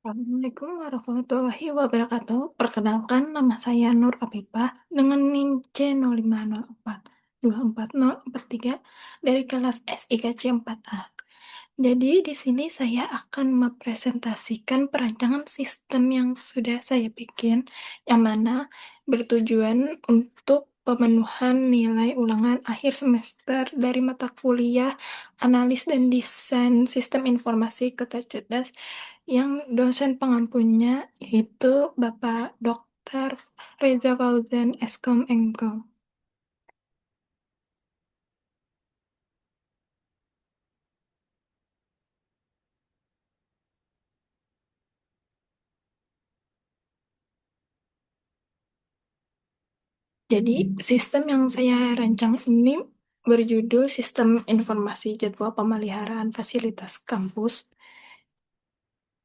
Assalamualaikum warahmatullahi wabarakatuh. Perkenalkan, nama saya Nur Afifah dengan NIM C05424043 dari kelas SIKC 4A. Jadi, di sini saya akan mempresentasikan perancangan sistem yang sudah saya bikin, yang mana bertujuan untuk pemenuhan nilai ulangan akhir semester dari mata kuliah Analis dan Desain Sistem Informasi Kota Cerdas yang dosen pengampunya yaitu Bapak Dr. Reza Fauzan Eskom Engkom. Jadi, sistem yang saya rancang ini berjudul Sistem Informasi Jadwal Pemeliharaan Fasilitas Kampus.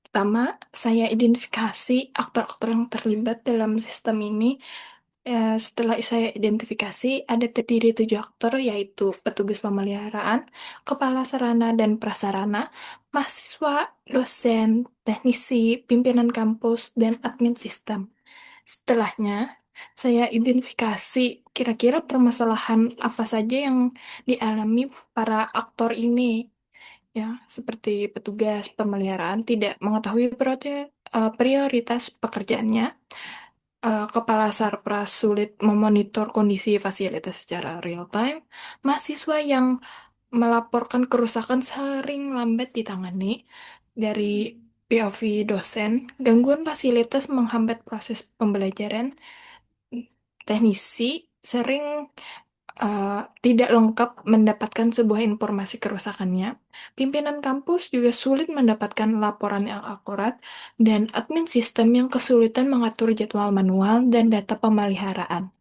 Pertama, saya identifikasi aktor-aktor yang terlibat dalam sistem ini. Setelah saya identifikasi, ada terdiri 7 aktor, yaitu petugas pemeliharaan, kepala sarana dan prasarana, mahasiswa, dosen, teknisi, pimpinan kampus, dan admin sistem. Setelahnya, saya identifikasi kira-kira permasalahan apa saja yang dialami para aktor ini. Ya, seperti petugas pemeliharaan tidak mengetahui prioritas pekerjaannya, kepala Sarpras sulit memonitor kondisi fasilitas secara real time, mahasiswa yang melaporkan kerusakan sering lambat ditangani dari POV dosen, gangguan fasilitas menghambat proses pembelajaran, teknisi sering tidak lengkap mendapatkan sebuah informasi kerusakannya. Pimpinan kampus juga sulit mendapatkan laporan yang akurat, dan admin sistem yang kesulitan mengatur jadwal manual dan data pemeliharaan.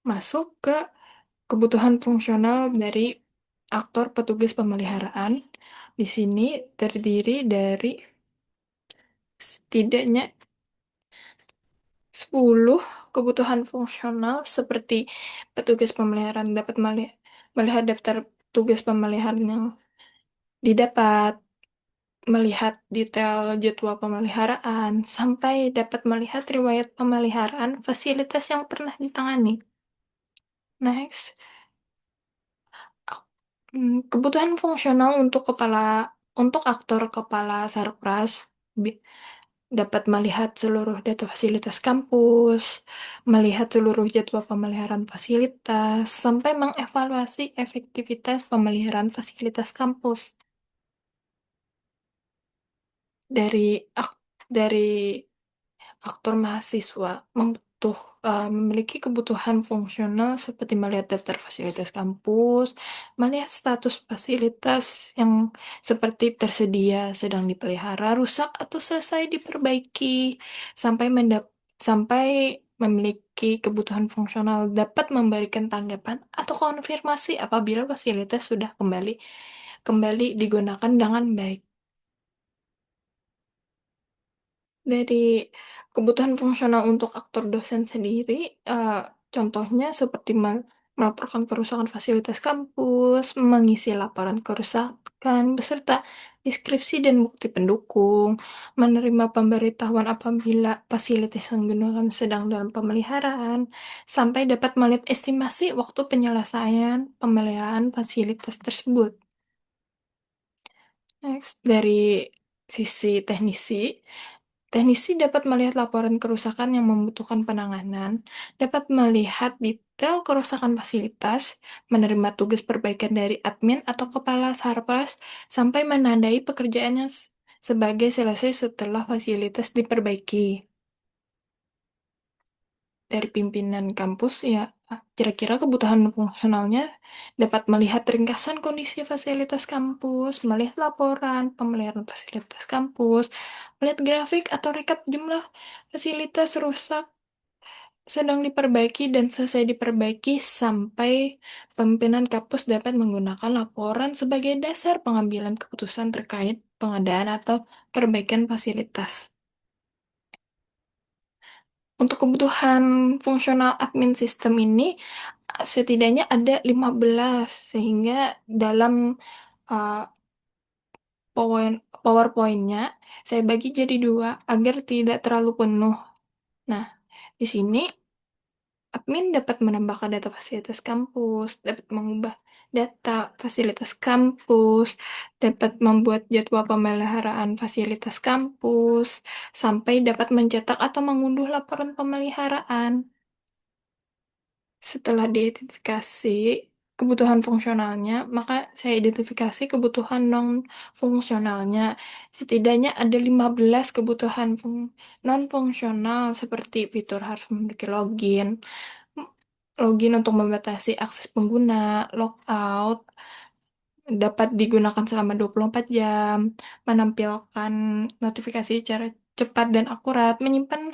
Masuk ke kebutuhan fungsional dari aktor petugas pemeliharaan. Di sini terdiri dari setidaknya 10 kebutuhan fungsional seperti petugas pemeliharaan dapat melihat daftar tugas pemeliharaan yang didapat, melihat detail jadwal pemeliharaan, sampai dapat melihat riwayat pemeliharaan fasilitas yang pernah ditangani. Next, kebutuhan fungsional untuk aktor kepala Sarpras bi- dapat melihat seluruh data fasilitas kampus, melihat seluruh jadwal pemeliharaan fasilitas, sampai mengevaluasi efektivitas pemeliharaan fasilitas kampus. Dari ak- dari aktor mahasiswa memiliki kebutuhan fungsional seperti melihat daftar fasilitas kampus, melihat status fasilitas yang seperti tersedia, sedang dipelihara, rusak atau selesai diperbaiki, sampai sampai memiliki kebutuhan fungsional dapat memberikan tanggapan atau konfirmasi apabila fasilitas sudah kembali digunakan dengan baik. Dari kebutuhan fungsional untuk aktor dosen sendiri, eh, contohnya seperti melaporkan kerusakan fasilitas kampus, mengisi laporan kerusakan, beserta deskripsi dan bukti pendukung, menerima pemberitahuan apabila fasilitas yang digunakan sedang dalam pemeliharaan, sampai dapat melihat estimasi waktu penyelesaian pemeliharaan fasilitas tersebut. Next, dari sisi teknisi, teknisi dapat melihat laporan kerusakan yang membutuhkan penanganan, dapat melihat detail kerusakan fasilitas, menerima tugas perbaikan dari admin atau kepala sarpras, sampai menandai pekerjaannya sebagai selesai setelah fasilitas diperbaiki. Dari pimpinan kampus, ya, kira-kira kebutuhan fungsionalnya dapat melihat ringkasan kondisi fasilitas kampus, melihat laporan pemeliharaan fasilitas kampus, melihat grafik atau rekap jumlah fasilitas rusak sedang diperbaiki dan selesai diperbaiki, sampai pimpinan kampus dapat menggunakan laporan sebagai dasar pengambilan keputusan terkait pengadaan atau perbaikan fasilitas. Untuk kebutuhan fungsional admin sistem ini, setidaknya ada 15, sehingga dalam uh, PowerPoint-nya saya bagi jadi dua agar tidak terlalu penuh. Nah, di sini admin dapat menambahkan data fasilitas kampus, dapat mengubah data fasilitas kampus, dapat membuat jadwal pemeliharaan fasilitas kampus, sampai dapat mencetak atau mengunduh laporan pemeliharaan. Setelah diidentifikasi kebutuhan fungsionalnya, maka saya identifikasi kebutuhan non-fungsionalnya. Setidaknya ada 15 kebutuhan non-fungsional seperti fitur harus memiliki login, login untuk membatasi akses pengguna, logout, dapat digunakan selama 24 jam, menampilkan notifikasi secara cepat dan akurat, menyimpan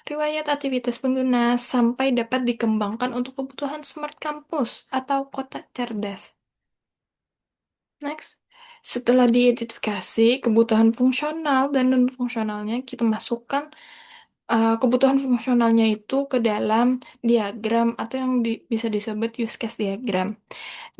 riwayat aktivitas pengguna, sampai dapat dikembangkan untuk kebutuhan smart campus atau kota cerdas. Next. Setelah diidentifikasi kebutuhan fungsional dan non-fungsionalnya, kita masukkan kebutuhan fungsionalnya itu ke dalam diagram atau yang bisa disebut use case diagram.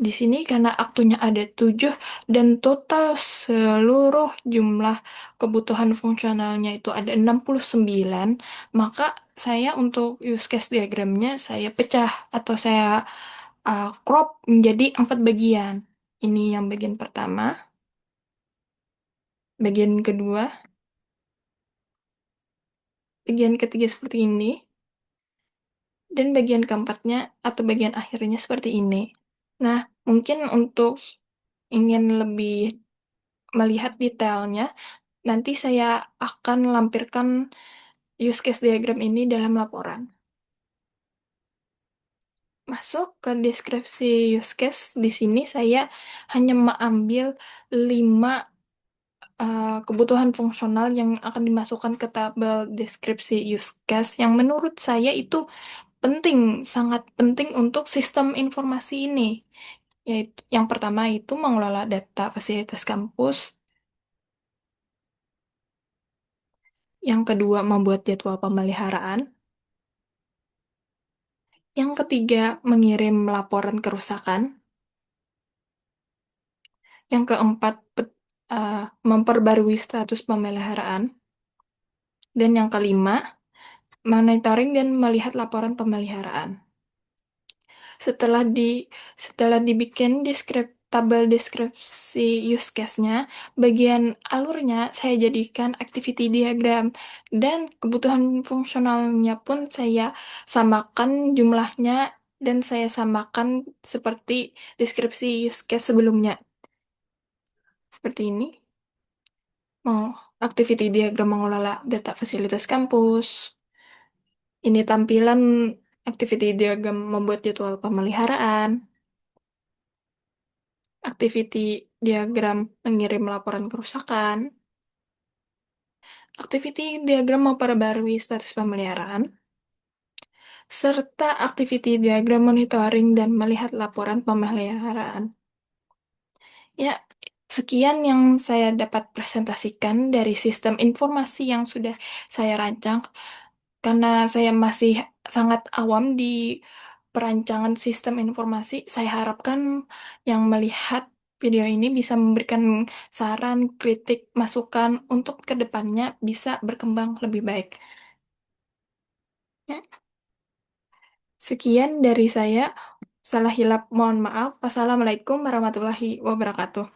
Di sini karena aktunya ada 7 dan total seluruh jumlah kebutuhan fungsionalnya itu ada 69, maka saya untuk use case diagramnya saya pecah atau saya crop menjadi 4 bagian. Ini yang bagian pertama, bagian kedua, bagian ketiga seperti ini, dan bagian keempatnya atau bagian akhirnya seperti ini. Nah, mungkin untuk ingin lebih melihat detailnya, nanti saya akan lampirkan use case diagram ini dalam laporan. Masuk ke deskripsi use case, di sini saya hanya mengambil 5 kebutuhan fungsional yang akan dimasukkan ke tabel deskripsi use case yang menurut saya itu penting, sangat penting untuk sistem informasi ini. Yaitu yang pertama itu mengelola data fasilitas kampus, yang kedua membuat jadwal pemeliharaan, yang ketiga mengirim laporan kerusakan, yang keempat memperbarui status pemeliharaan, dan yang kelima monitoring dan melihat laporan pemeliharaan. Setelah setelah dibikin tabel deskripsi use case-nya, bagian alurnya saya jadikan activity diagram dan kebutuhan fungsionalnya pun saya samakan jumlahnya dan saya samakan seperti deskripsi use case sebelumnya. Seperti ini. Mau activity diagram mengelola data fasilitas kampus. Ini tampilan activity diagram membuat jadwal pemeliharaan. Activity diagram mengirim laporan kerusakan, activity diagram memperbarui status pemeliharaan, serta activity diagram monitoring dan melihat laporan pemeliharaan. Ya, sekian yang saya dapat presentasikan dari sistem informasi yang sudah saya rancang. Karena saya masih sangat awam di perancangan sistem informasi, saya harapkan yang melihat video ini bisa memberikan saran, kritik, masukan untuk ke depannya bisa berkembang lebih baik. Ya, sekian dari saya. Salah hilap, mohon maaf. Wassalamualaikum warahmatullahi wabarakatuh.